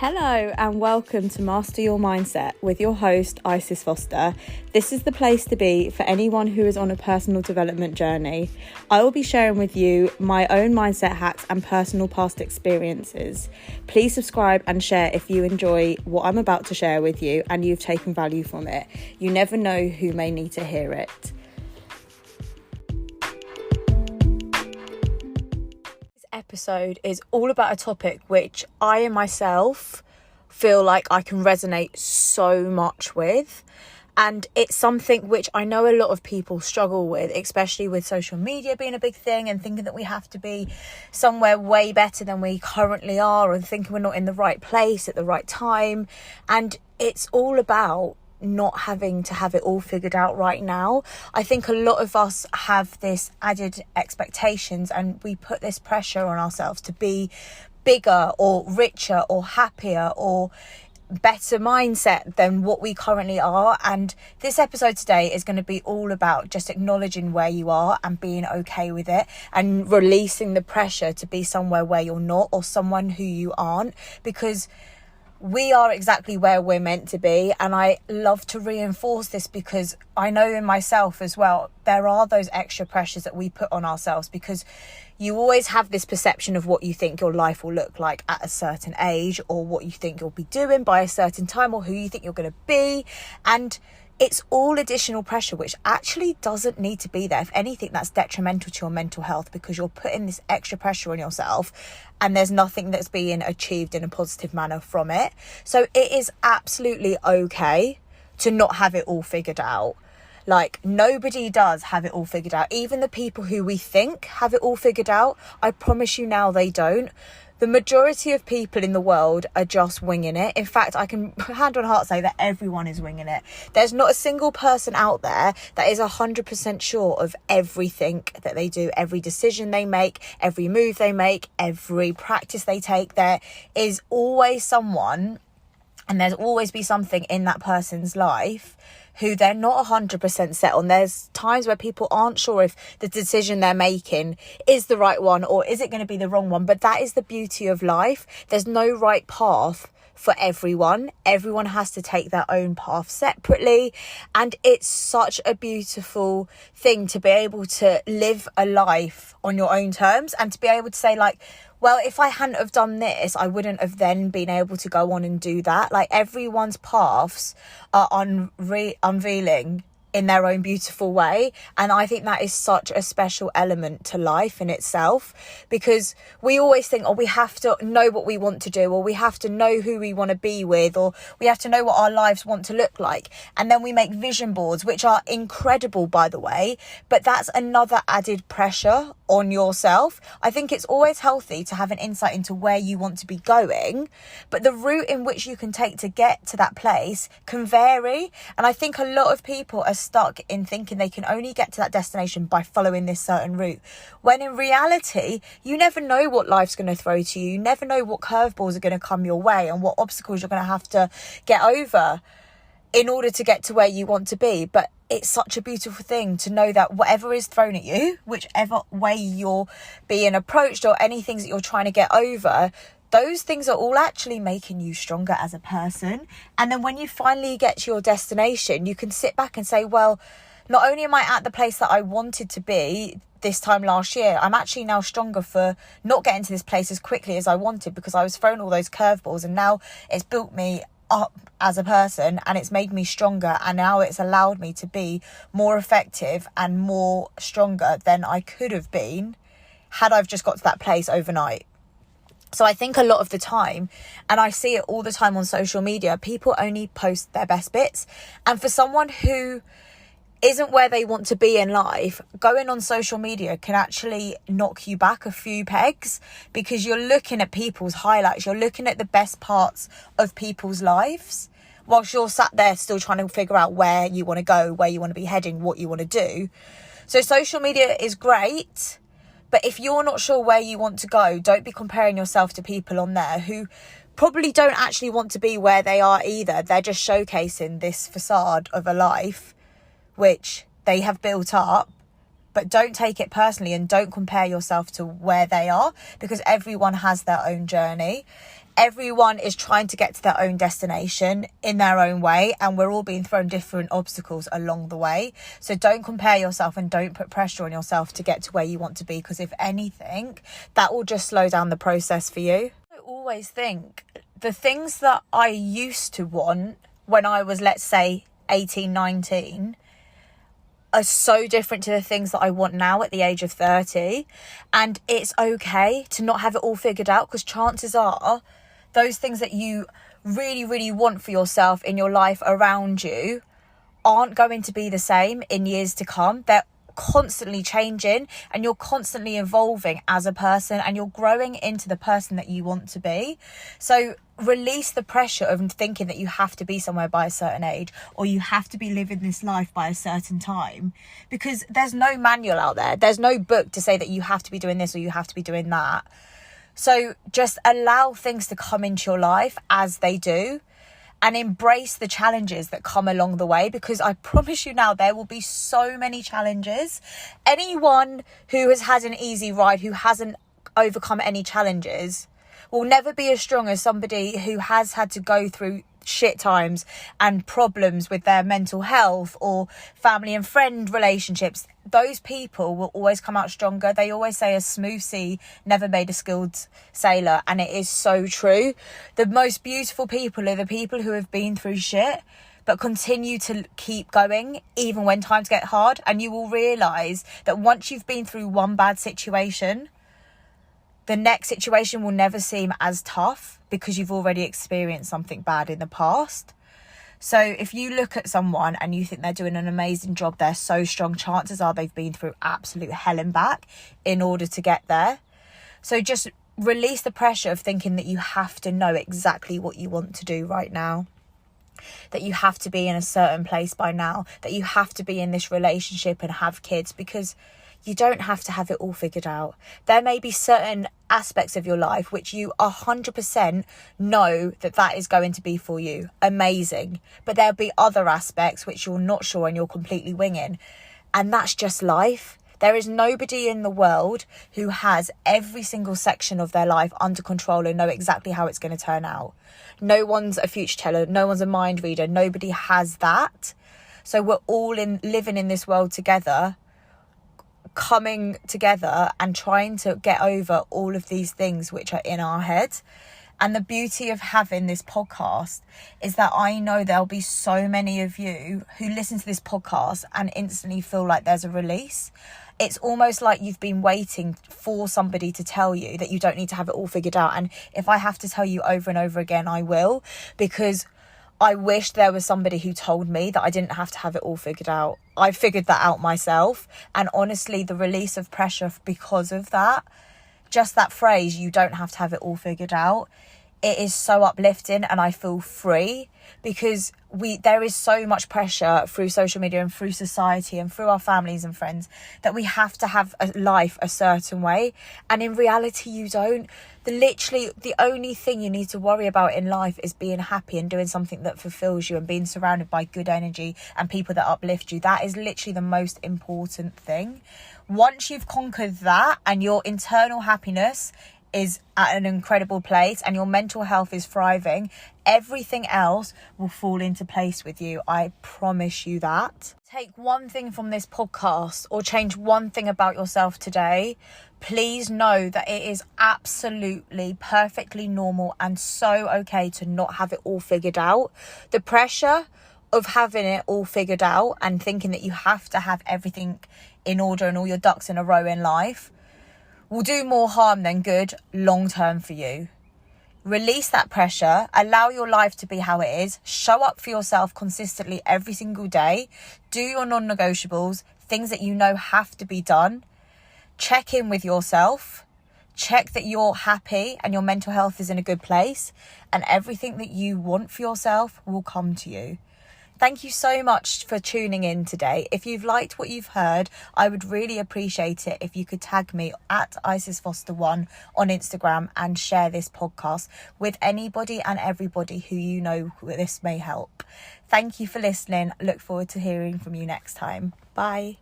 Hello and welcome to Master Your Mindset with your host Isis Foster. This is the place to be for anyone who is on a personal development journey. I will be sharing with you my own mindset hacks and personal past experiences. Please subscribe and share if you enjoy what I'm about to share with you and you've taken value from it. You never know who may need to hear it. Episode is all about a topic which I myself feel like I can resonate so much with, and it's something which I know a lot of people struggle with, especially with social media being a big thing and thinking that we have to be somewhere way better than we currently are and thinking we're not in the right place at the right time. And it's all about not having to have it all figured out right now. I think a lot of us have this added expectations and we put this pressure on ourselves to be bigger or richer or happier or better mindset than what we currently are. And this episode today is going to be all about just acknowledging where you are and being okay with it and releasing the pressure to be somewhere where you're not or someone who you aren't, because we are exactly where we're meant to be. And I love to reinforce this because I know in myself as well, there are those extra pressures that we put on ourselves, because you always have this perception of what you think your life will look like at a certain age, or what you think you'll be doing by a certain time, or who you think you're going to be. And it's all additional pressure, which actually doesn't need to be there. If anything, that's detrimental to your mental health, because you're putting this extra pressure on yourself and there's nothing that's being achieved in a positive manner from it. So it is absolutely okay to not have it all figured out. Like, nobody does have it all figured out. Even the people who we think have it all figured out, I promise you now they don't. The majority of people in the world are just winging it. In fact, I can hand on heart say that everyone is winging it. There's not a single person out there that is 100% sure of everything that they do, every decision they make, every move they make, every practice they take. There is always someone, and there's always be something in that person's life who they're not 100% set on. There's times where people aren't sure if the decision they're making is the right one or is it going to be the wrong one. But that is the beauty of life. There's no right path for everyone. Everyone has to take their own path separately. And it's such a beautiful thing to be able to live a life on your own terms and to be able to say, like, well, if I hadn't have done this, I wouldn't have then been able to go on and do that. Like, everyone's paths are unveiling in their own beautiful way. And I think that is such a special element to life in itself, because we always think, oh, we have to know what we want to do, or we have to know who we want to be with, or we have to know what our lives want to look like. And then we make vision boards, which are incredible, by the way, but that's another added pressure on yourself. I think it's always healthy to have an insight into where you want to be going, but the route in which you can take to get to that place can vary. And I think a lot of people are stuck in thinking they can only get to that destination by following this certain route, when in reality, you never know what life's going to throw to you. You never know what curveballs are going to come your way and what obstacles you're going to have to get over in order to get to where you want to be. But it's such a beautiful thing to know that whatever is thrown at you, whichever way you're being approached or any things that you're trying to get over, those things are all actually making you stronger as a person. And then when you finally get to your destination, you can sit back and say, well, not only am I at the place that I wanted to be this time last year, I'm actually now stronger for not getting to this place as quickly as I wanted, because I was thrown all those curveballs, and now it's built me up as a person and it's made me stronger, and now it's allowed me to be more effective and more stronger than I could have been had I've just got to that place overnight. So I think a lot of the time, and I see it all the time on social media, people only post their best bits. And for someone who isn't where they want to be in life, going on social media can actually knock you back a few pegs, because you're looking at people's highlights, you're looking at the best parts of people's lives, whilst you're sat there still trying to figure out where you want to go, where you want to be heading, what you want to do. So social media is great, but if you're not sure where you want to go, don't be comparing yourself to people on there who probably don't actually want to be where they are either. They're just showcasing this facade of a life which they have built up. But don't take it personally and don't compare yourself to where they are, because everyone has their own journey. Everyone is trying to get to their own destination in their own way, and we're all being thrown different obstacles along the way. So don't compare yourself and don't put pressure on yourself to get to where you want to be, because if anything, that will just slow down the process for you. I always think the things that I used to want when I was, let's say, 18, 19, are so different to the things that I want now at the age of 30. And it's okay to not have it all figured out, because chances are those things that you really, really want for yourself in your life around you aren't going to be the same in years to come. They're constantly changing, and you're constantly evolving as a person, and you're growing into the person that you want to be. So release the pressure of thinking that you have to be somewhere by a certain age, or you have to be living this life by a certain time, because there's no manual out there. There's no book to say that you have to be doing this or you have to be doing that. So just allow things to come into your life as they do, and embrace the challenges that come along the way, because I promise you now, there will be so many challenges. Anyone who has had an easy ride, who hasn't overcome any challenges, will never be as strong as somebody who has had to go through shit times and problems with their mental health or family and friend relationships. Those people will always come out stronger. They always say a smooth sea never made a skilled sailor, and it is so true. The most beautiful people are the people who have been through shit but continue to keep going even when times get hard. And you will realise that once you've been through one bad situation, the next situation will never seem as tough, because you've already experienced something bad in the past. So if you look at someone and you think they're doing an amazing job, they're so strong, chances are they've been through absolute hell and back in order to get there. So just release the pressure of thinking that you have to know exactly what you want to do right now, that you have to be in a certain place by now, that you have to be in this relationship and have kids, because you don't have to have it all figured out. There may be certain aspects of your life which you 100% know that is going to be for you. Amazing. But there'll be other aspects which you're not sure and you're completely winging. And that's just life. There is nobody in the world who has every single section of their life under control and know exactly how it's going to turn out. No one's a future teller. No one's a mind reader. Nobody has that. So we're all living in this world together, coming together and trying to get over all of these things which are in our head. And the beauty of having this podcast is that I know there'll be so many of you who listen to this podcast and instantly feel like there's a release. It's almost like you've been waiting for somebody to tell you that you don't need to have it all figured out. And if I have to tell you over and over again, I will, because I wish there was somebody who told me that I didn't have to have it all figured out. I figured that out myself. And honestly, the release of pressure because of that, just that phrase, you don't have to have it all figured out, it is so uplifting, and I feel free, because there is so much pressure through social media and through society and through our families and friends that we have to have a life a certain way. And in reality, you don't. Literally, the only thing you need to worry about in life is being happy and doing something that fulfills you and being surrounded by good energy and people that uplift you. That is literally the most important thing. Once you've conquered that and your internal happiness is at an incredible place and your mental health is thriving, everything else will fall into place with you. I promise you that. Take one thing from this podcast or change one thing about yourself today. Please know that it is absolutely perfectly normal and so okay to not have it all figured out. The pressure of having it all figured out and thinking that you have to have everything in order and all your ducks in a row in life will do more harm than good long term for you. Release that pressure, allow your life to be how it is, show up for yourself consistently every single day, do your non-negotiables, things that you know have to be done, check in with yourself, check that you're happy and your mental health is in a good place, and everything that you want for yourself will come to you. Thank you so much for tuning in today. If you've liked what you've heard, I would really appreciate it if you could tag me at IsisFoster1 on Instagram and share this podcast with anybody and everybody who you know this may help. Thank you for listening. Look forward to hearing from you next time. Bye.